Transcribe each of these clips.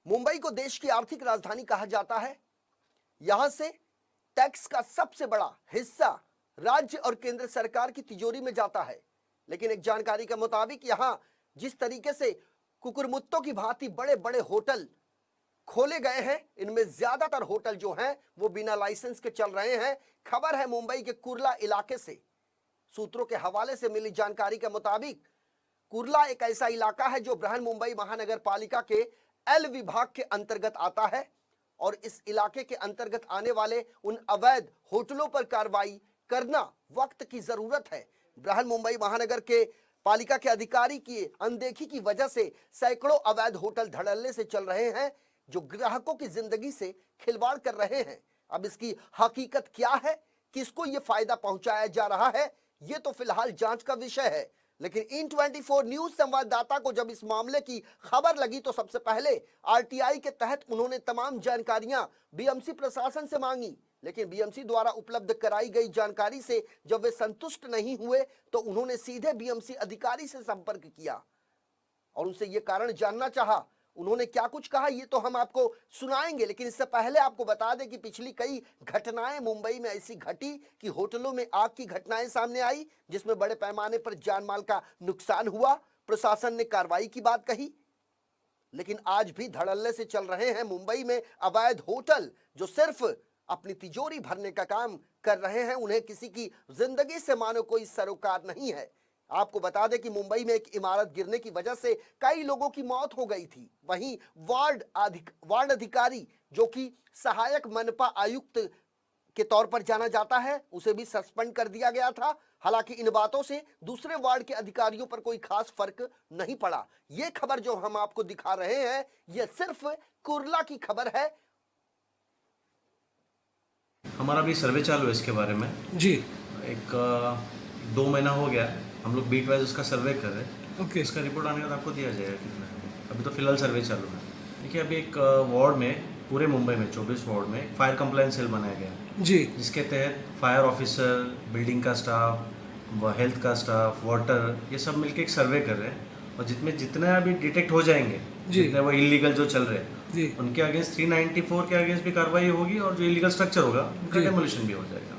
मुंबई को देश की आर्थिक राजधानी कहा जाता है। यहां से टैक्स का सबसे बड़ा हिस्सा राज्य और केंद्र सरकार की तिजोरी में जाता है। लेकिन एक जानकारी के मुताबिक यहां जिस तरीके से कुकुरमुत्तों की भांति बड़े बड़े होटल खोले गए हैं, इनमें ज्यादातर होटल जो हैं वो बिना लाइसेंस के चल रहे हैं। खबर है मुंबई के कुर्ला इलाके से। सूत्रों के हवाले से मिली जानकारी के मुताबिक कुर्ला एक ऐसा इलाका है जो बृहन मुंबई महानगर पालिका के एल विभाग के अंतर्गत आता है और इस इलाके के अंतर्गत आने वाले उन अवैध होटलों पर कार्रवाई करना वक्त की जरूरत है। बृहन मुंबई महानगर के पालिका के अधिकारी की अनदेखी की वजह से सैकड़ों अवैध होटल धड़ल्ले से चल रहे हैं जो ग्राहकों की जिंदगी से खिलवाड़ कर रहे हैं। अब इसकी हकीकत क्या है, किसको यह फायदा पहुंचाया जा रहा है, यह तो फिलहाल जांच का विषय है। लेकिन इन 24 न्यूज संवाददाता को जब इस मामले की खबर लगी तो सबसे पहले आरटीआई के तहत उन्होंने तमाम जानकारियां बीएमसी प्रशासन से मांगी। लेकिन बीएमसी द्वारा उपलब्ध कराई गई जानकारी से जब वे संतुष्ट नहीं हुए तो उन्होंने सीधे बीएमसी अधिकारी से संपर्क किया और उनसे यह कारण जानना चाहा। उन्होंने क्या कुछ कहा ये तो हम आपको सुनाएंगे, लेकिन इससे पहले आपको बता दें कि पिछली कई घटनाएं मुंबई में ऐसी घटी कि होटलों में आग की घटनाएं सामने आई जिसमें बड़े पैमाने पर जान माल का नुकसान हुआ। प्रशासन ने कार्रवाई की बात कही, लेकिन आज भी धड़ल्ले से चल रहे हैं मुंबई में अवैध होटल जो सिर्फ अपनी तिजोरी भरने का काम कर रहे हैं। उन्हें किसी की जिंदगी से मानो कोई सरोकार नहीं है। आपको बता दें कि मुंबई में एक इमारत गिरने की वजह से कई लोगों की मौत हो गई थी। वहीं वार्ड अधिकारी जो कि सहायक मनपा आयुक्त के तौर पर जाना जाता है, उसे भी सस्पेंड कर दिया गया था। हालांकि इन बातों से दूसरे वार्ड के अधिकारियों पर कोई खास फर्क नहीं पड़ा। यह खबर जो हम आपको दिखा रहे हैं यह सिर्फ कुर्ला की खबर है। हमारा भी सर्वे चालू है इसके बारे में जी। एक 2 महीना हो गया हम लोग बीट वाइज उसका सर्वे कर रहे हैं। ओके। इसका रिपोर्ट आने के बाद आपको दिया जाएगा कितना है। अभी तो फिलहाल सर्वे चालू है। देखिए अभी एक वार्ड में पूरे मुंबई में 24 वार्ड में फायर कंप्लायंस सेल बनाया गया है जी, जिसके तहत फायर ऑफिसर, बिल्डिंग का स्टाफ, हेल्थ का स्टाफ, वाटर, ये सब मिलके एक सर्वे कर रहे हैं और जितने अभी डिटेक्ट हो जाएंगे, जितने वो इलीगल जो चल रहे हैं उनके अगेंस्ट 394 के अगेंस्ट भी कार्रवाई होगी और जो इलीगल स्ट्रक्चर होगा उनका डेमोलिशन भी हो जाएगा।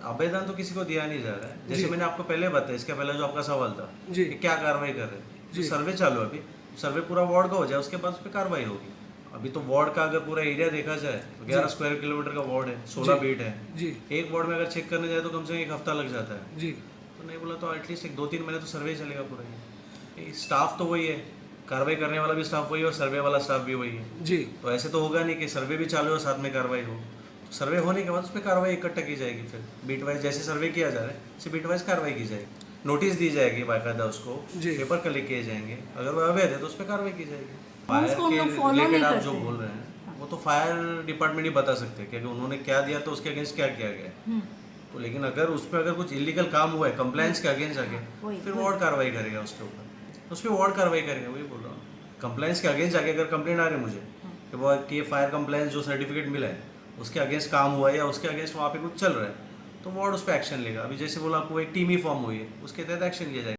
आवेदन तो किसी को दिया नहीं जा रहा है। जैसे मैंने आपको पहले बताया, इसके पहले जो आपका सवाल था कि क्या कार्रवाई कर रहे हैं, जो सर्वे चालू है अभी, सर्वे पूरा वार्ड का हो जाए उसके बाद उस पर कार्रवाई होगी। अभी तो वार्ड का अगर पूरा एरिया देखा जाए तो 11 स्क्वायर किलोमीटर का वार्ड है, 16 बीट है जी। एक वार्ड में अगर चेक करने जाए तो कम से कम 1 हफ्ता लग जाता है जी। तो नहीं बोला तो एटलीस्ट 2-3 महीने तो सर्वे चलेगा पूरा। ये स्टाफ तो वही है, कार्रवाई करने वाला भी स्टाफ वही है और सर्वे वाला स्टाफ भी वही है जी। तो ऐसे तो होगा नहीं कि सर्वे भी चालू हो साथ में कार्रवाई हो। सर्वे होने के बाद उस पर कार्रवाई इकट्ठा की जाएगी। फिर बीट वाइज जैसे सर्वे किया जा रहा है उसे बीट वाइज कार्रवाई की जाएगी, नोटिस दी जाएगी बाकायदा, उसको पेपर कलेक्ट किए जाएंगे। अगर वो अवैध है तो उस पर कार्रवाई की जाएगी। फायर के रिलेटेड आप जो बोल रहे हैं वो तो फायर डिपार्टमेंट ही बता सकते हैं कि उन्होंने क्या दिया तो उसके अगेंस्ट क्या किया गया तो। लेकिन अगर उस पर अगर कुछ इलीगल काम हुआ है कंप्लायंस के अगेंस्ट आगे फिर वार्ड कार्रवाई करेगा उसके ऊपर, उस पर वार्ड कार्रवाई करेगा। वही बोल रहा हूँ, कंप्लायंस के अगेंस्ट आगे अगर कंप्लेंट आ रही है मुझे कि वो कि फायर कंप्लायंस जो सर्टिफिकेट मिला है उसके अगेंस्ट काम हुआ है या उसके अगेंस्ट वहाँ पे कुछ चल रहा है तो वार्ड उस पर एक्शन लेगा। अभी जैसे बोला आपको एक टीम ही फॉर्म हुई है उसके तहत एक्शन लिया जाएगा।